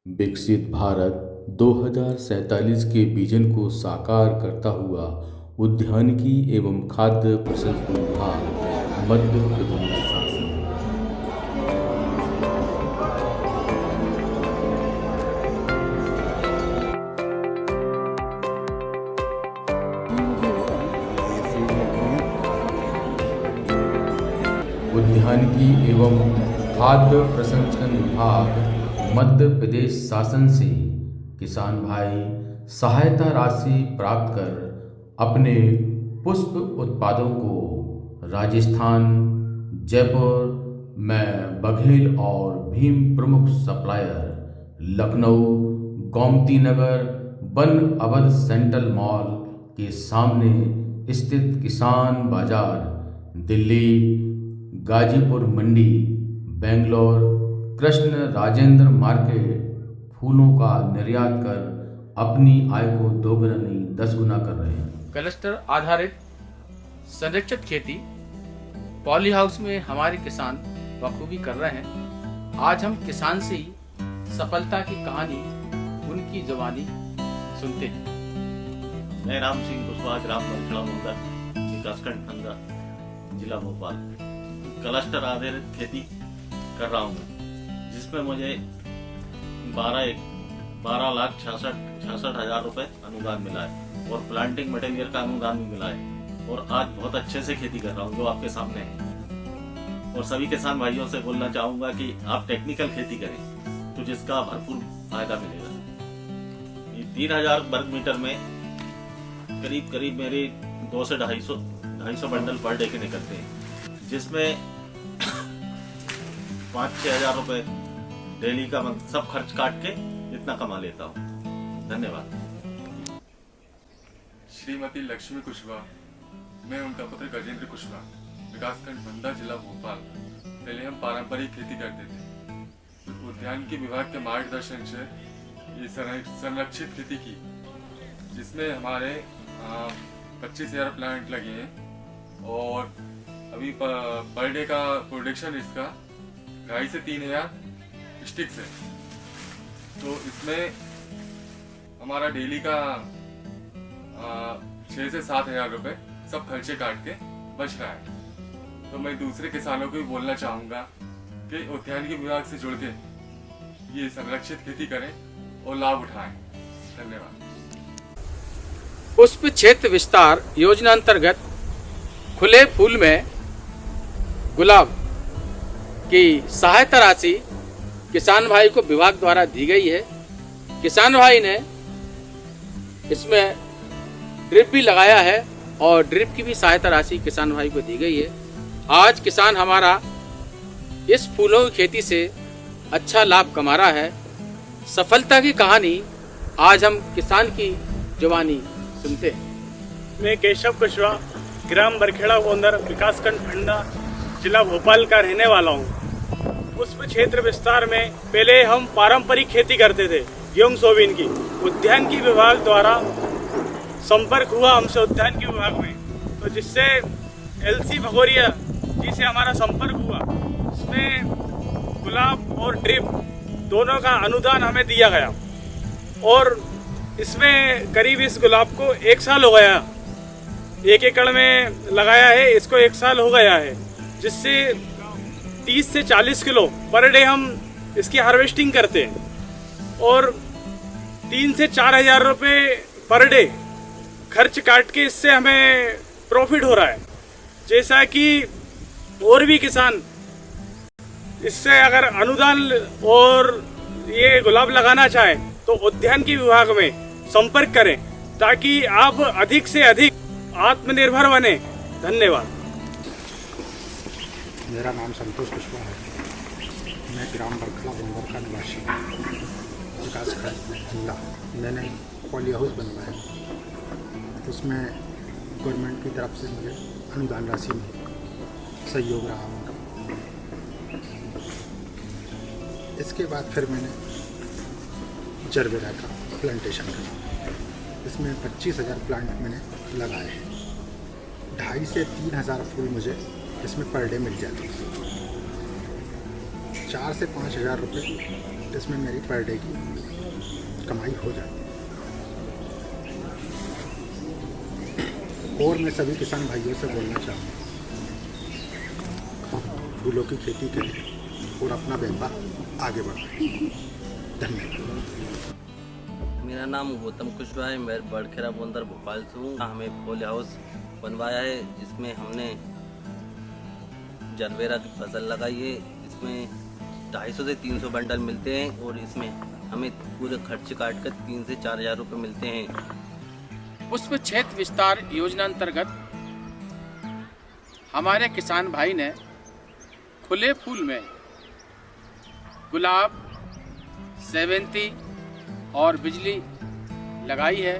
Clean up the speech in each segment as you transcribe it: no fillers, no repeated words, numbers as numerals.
विकसित भारत 2047 के विजन को साकार करता हुआ उद्यानिकी एवं खाद्य प्रसंस्करण विभाग मध्य प्रदेश शासन। उद्यानिकी एवं खाद्य प्रसंस्करण विभाग मध्य प्रदेश शासन से किसान भाई सहायता राशि प्राप्त कर अपने पुष्प उत्पादों को राजस्थान, जयपुर में बघेल और भीम प्रमुख supplier, Lucknow, Gomti Nagar, one Awadh central mall के सामने स्थित किसान बाजार, दिल्ली, गाजीपुर मंडी, बेंगलोर, कृष्ण राजेंद्र मार्केट फूलों का निर्यात कर अपनी आय को दोगुना नहीं 10 गुना कर रहे हैं। क्लस्टर आधारित संरक्षित खेती पॉली हाउस में हमारे किसान बखूबी कर रहे हैं। आज हम किसान से ही सफलता की कहानी उनकी जुबानी सुनते हैं। मैं राम सिंह कुशवाहा, ग्राम बरखेड़ा मोंदा, विकासखंड फंदा, जिला भोपाल। क्लस्टर आधारित खेती कर रहा हूँ जिसमें मुझे 12,66,66,000 रुपए अनुदान मिला है और प्लांटिंग मटेरियल का अनुदान भी मिला है और आज बहुत अच्छे से खेती कर रहा हूँ जो आपके सामने है। और सभी किसान भाइयों से बोलना चाहूंगा कि आप टेक्निकल खेती करें तो जिसका भरपूर फायदा मिलेगा। 3,000 वर्ग मीटर में करीब करीब मेरे 200 से 250 बंडल पर डे के निकलते हैं, जिसमें 5-6 हजार रुपए डेली का सब खर्च काट के इतना कमा लेता हूँ। धन्यवाद। श्रीमती लक्ष्मी कुशवाहा, मैं उनका पुत्र गजेंद्र कुशवाहा, विकासखंड बंदा, जिला भोपाल। पहले हम पारंपरिक खेती करते थे। उद्यानिकी विभाग के मार्गदर्शन से ये संरक्षित खेती की, जिसमें हमारे 25,000 प्लांट लगे हैं और अभी पर डे का प्रोडक्शन इसका 2,500 से 3,000 स्टिक्स है। तो इसमें हमारा डेली का 6 से 7 हजार रुपए सब खर्चे काट के बच रहा है। तो मैं दूसरे किसानों को भी बोलना चाहूँगा कि उद्यानिकी विभाग से जुड़ के ये संरक्षित खेती करें और लाभ उठाएं। धन्यवाद। पुष्प क्षेत्र विस्तार योजना अंतर्गत खुले फूल में गुलाब की सहायता राशि किसान भाई को विभाग द्वारा दी गई है। किसान भाई ने इसमें ड्रिप भी लगाया है और ड्रिप की भी सहायता राशि किसान भाई को दी गई है। आज किसान हमारा इस फूलों की खेती से अच्छा लाभ कमा रहा है। सफलता की कहानी आज हम किसान की जुबानी सुनते हैं। मैं केशव कुशवाहा, ग्राम बरखेड़ा गोंदर, विकासखंड फंडा, जिला भोपाल का रहने वाला हूँ। पुष्प क्षेत्र विस्तार में पहले हम पारंपरिक खेती करते थे गेहूं सोयाबीन की। उद्यानिकी विभाग द्वारा संपर्क हुआ हमसे उद्यानिकी विभाग में, तो जिससे एलसी भगोरिया जी से हमारा संपर्क हुआ। उसमें गुलाब और ड्रिप दोनों का अनुदान हमें दिया गया और इसमें करीब इस गुलाब को 1 साल हो गया, 1 एकड़ में लगाया है, इसको 1 साल हो गया है, जिससे 30 से 40 किलो पर डे हम इसकी हार्वेस्टिंग करते हैं और 3 से 4 हजार रुपये पर डे खर्च काट के इससे हमें प्रॉफिट हो रहा है। जैसा कि और भी किसान इससे अगर अनुदान और ये गुलाब लगाना चाहें तो उद्यानिकी विभाग में संपर्क करें ताकि आप अधिक से अधिक आत्मनिर्भर बने। धन्यवाद। मेरा नाम संतोष कुशवाहा है। मैं ग्राम बरखेड़ा गोंदर का निवासी हूँ, विकासखंड जिला। मैंने पॉली हाउस बनवाया, उसमें गवर्नमेंट की तरफ से मुझे अनुदान राशि में सहयोग रहा उनका। इसके बाद फिर मैंने जरबेरा का प्लांटेशन करा। इसमें 25,000 प्लांट मैंने लगाए हैं। 2,500 से 3,000 फूल मुझे इसमें पर डे मिल जाते हैं। 4 से 5 हज़ार रुपये इसमें मेरी पर डे की कमाई हो जाती है। और मैं सभी किसान भाइयों से बोलना चाहूँगा, फूलों की खेती करें और अपना व्यापार आगे बढ़ाएं। धन्यवाद। मेरा नाम गौतम कुशवाहा है। मैं बड़खेड़ा बोंदर भोपाल से हूँ। हमें पॉली हाउस बनवाया है जिसमें हमने जरबेरा की फसल लगाई है। इसमें 250 से 300 बंडल मिलते हैं और इसमें हमें पूरे खर्च काट कर 3 से 4 हज़ार रुपये मिलते हैं। पुष्प क्षेत्र विस्तार योजना अंतर्गत हमारे किसान भाई ने खुले फूल में गुलाब, सेवंती और बिजली लगाई है।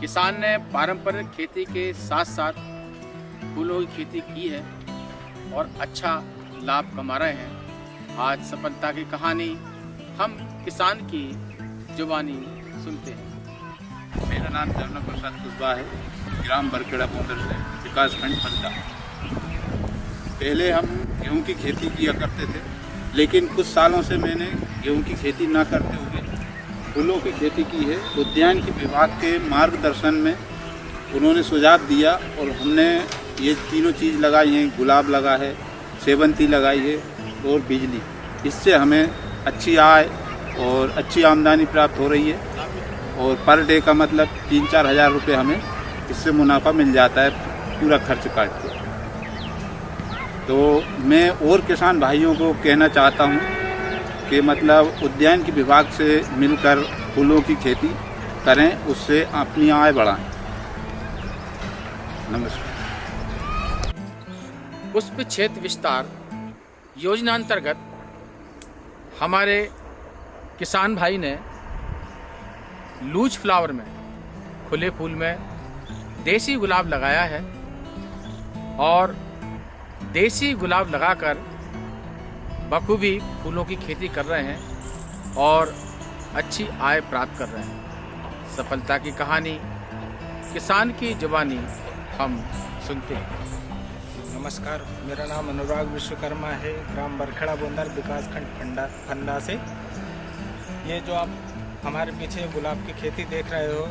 किसान ने पारंपरिक खेती के साथ साथ फूलों की खेती की है और अच्छा लाभ कमा रहे हैं। आज सफलता की कहानी हम किसान की जुबानी सुनते हैं। मेरा नाम जमुना प्रसाद कुशवाहा है, ग्राम बरखेड़ा बोंदर से, विकासखंड फंदा। पहले हम गेहूं की खेती किया करते थे, लेकिन कुछ सालों से मैंने गेहूं की खेती ना करते हुए फूलों की खेती की है। उद्यानिकी विभाग के मार्गदर्शन में उन्होंने सुझाव दिया और हमने ये तीनों चीज़ लगाई हैं। गुलाब लगा है, सेवंती लगाई है और बिजली। इससे हमें अच्छी आय और अच्छी आमदनी प्राप्त हो रही है और पर डे का मतलब 3-4 हज़ार रुपये हमें इससे मुनाफा मिल जाता है पूरा खर्च काट के। तो मैं और किसान भाइयों को कहना चाहता हूँ कि मतलब उद्यानिकी विभाग से मिलकर फूलों की खेती करें, उससे अपनी आय बढ़ाएं। नमस्कार। पुष्प क्षेत्र विस्तार योजना अंतर्गत हमारे किसान भाई ने लूज फ्लावर में, खुले फूल में देसी गुलाब लगाया है और देसी गुलाब लगाकर बखूबी फूलों की खेती कर रहे हैं और अच्छी आय प्राप्त कर रहे हैं। सफलता की कहानी किसान की जुबानी हम सुनते हैं। नमस्कार, मेरा नाम अनुराग विश्वकर्मा है, ग्राम बरखेड़ा बोंदर, विकासखंड फंदा से। ये जो आप हमारे पीछे गुलाब की खेती देख रहे हो,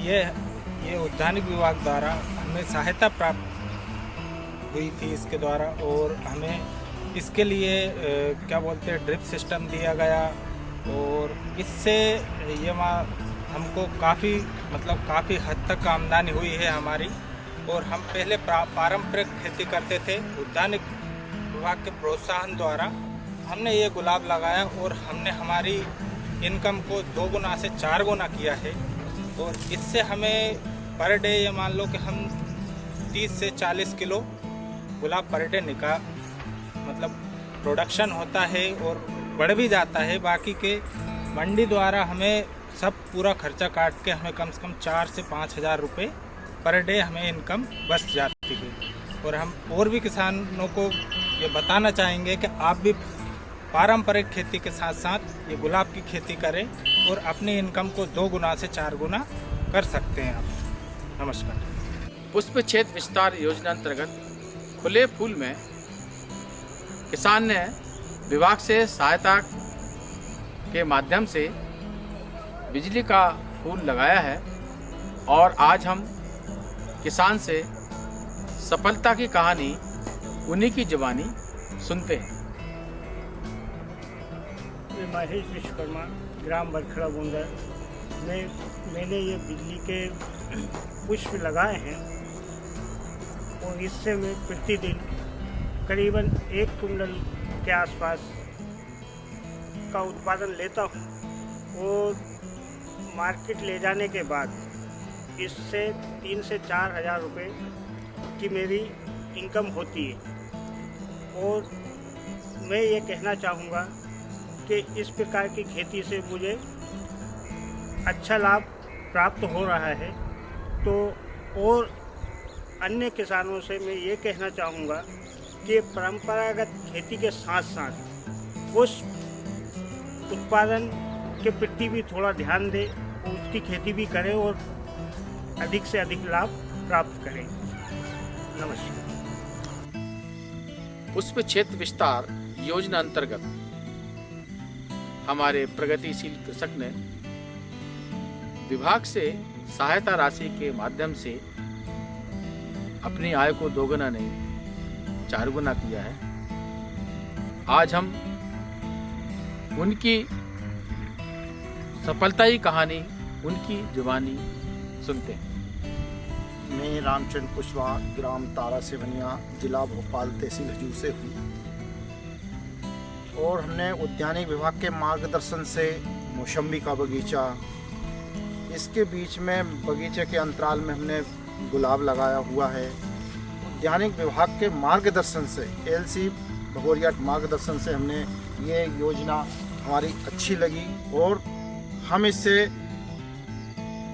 ये उद्यानिकी विभाग द्वारा हमें सहायता प्राप्त हुई थी इसके द्वारा, और हमें इसके लिए क्या बोलते हैं ड्रिप सिस्टम दिया गया और इससे ये हमको काफ़ी हद तक आमदनी हुई है हमारी। और हम पहले पारंपरिक खेती करते थे, उद्यानिक विभाग के प्रोत्साहन द्वारा हमने ये गुलाब लगाया और हमने हमारी इनकम को 2 गुना से 4 गुना किया है। और इससे हमें पर डे ये मान लो कि हम 30 से 40 किलो गुलाब पर डे प्रोडक्शन होता है और बढ़ भी जाता है। बाकी के मंडी द्वारा हमें सब पूरा खर्चा काट के हमें कम से कम 4 से 5 हज़ार रुपये पर डे हमें इनकम बच जाती है। और हम और भी किसानों को ये बताना चाहेंगे कि आप भी पारंपरिक खेती के साथ साथ ये गुलाब की खेती करें और अपनी इनकम को 2 गुना से 4 गुना कर सकते हैं आप। नमस्कार। पुष्प क्षेत्र विस्तार योजना अंतर्गत खुले फूल में किसान ने विभाग से सहायता के माध्यम से बिजली का फूल लगाया है और आज हम किसान से सफलता की कहानी उन्हीं की जुबानी सुनते हैं। मैं महेश विश्वकर्मा, ग्राम बरखेड़ा बोंदर में मैंने ये बिजली के पुष्प लगाए हैं और इससे मैं प्रतिदिन करीबन 1 कुंटल के आसपास का उत्पादन लेता हूँ और मार्केट ले जाने के बाद इससे 3 से 4 हज़ार रुपये की मेरी इनकम होती है। और मैं ये कहना चाहूँगा कि इस प्रकार की खेती से मुझे अच्छा लाभ प्राप्त हो रहा है। तो और अन्य किसानों से मैं ये कहना चाहूँगा कि परंपरागत खेती के साथ साथ उस उत्पादन के प्रति भी थोड़ा ध्यान दें, उसकी खेती भी करें और अधिक से अधिक लाभ प्राप्त करें। नमस्कार। पुष्प क्षेत्र विस्तार योजना अंतर्गत हमारे प्रगतिशील कृषक ने विभाग से सहायता राशि के माध्यम से अपनी आय को दोगुना नहीं 4 गुना किया है। आज हम उनकी सफलता की कहानी उनकी जुबानी सुनते हैं। मैं रामचंद्र कुशवाहा, ग्राम तारा सेवनिया, जिला भोपाल, तहसील हजूर से हूँ और हमने उद्यानिक विभाग के मार्गदर्शन से मौसम्बी का बगीचा, इसके बीच में बगीचे के अंतराल में हमने गुलाब लगाया हुआ है। उद्यानिक विभाग के मार्गदर्शन से एलसी भगोरिया मार्गदर्शन से हमने ये योजना हमारी अच्छी लगी और हम इससे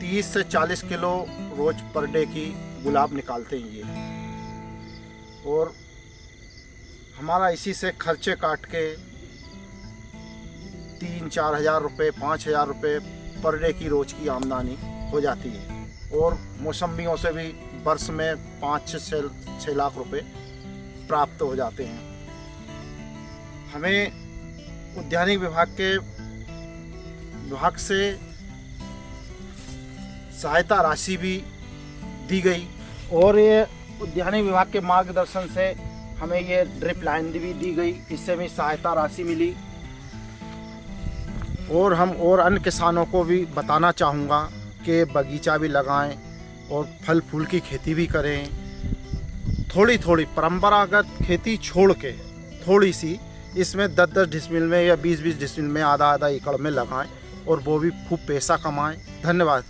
30 से 40 किलो रोज पर डे की गुलाब निकालते हैं ये, और हमारा इसी से खर्चे काट के 3-4 हज़ार रुपये, 5 हज़ार रुपये पर डे की रोज की आमदनी हो जाती है और मौसम्बियों से भी वर्ष में 5 से 6 लाख रुपए प्राप्त हो जाते हैं। हमें उद्यानिक विभाग से सहायता राशि भी दी गई और ये उद्यानिक विभाग के मार्गदर्शन से हमें ये ड्रिप लाइन भी दी गई, इससे भी सहायता राशि मिली। और हम और अन्य किसानों को भी बताना चाहूँगा कि बगीचा भी लगाएं और फल फूल की खेती भी करें। थोड़ी थोड़ी परंपरागत खेती छोड़ के थोड़ी सी इसमें 10-10 डिसमिल में या 20-20 डिसमिल में, आधा एकड़ में लगाएं और वो भी खूब पैसा कमाएं। धन्यवाद।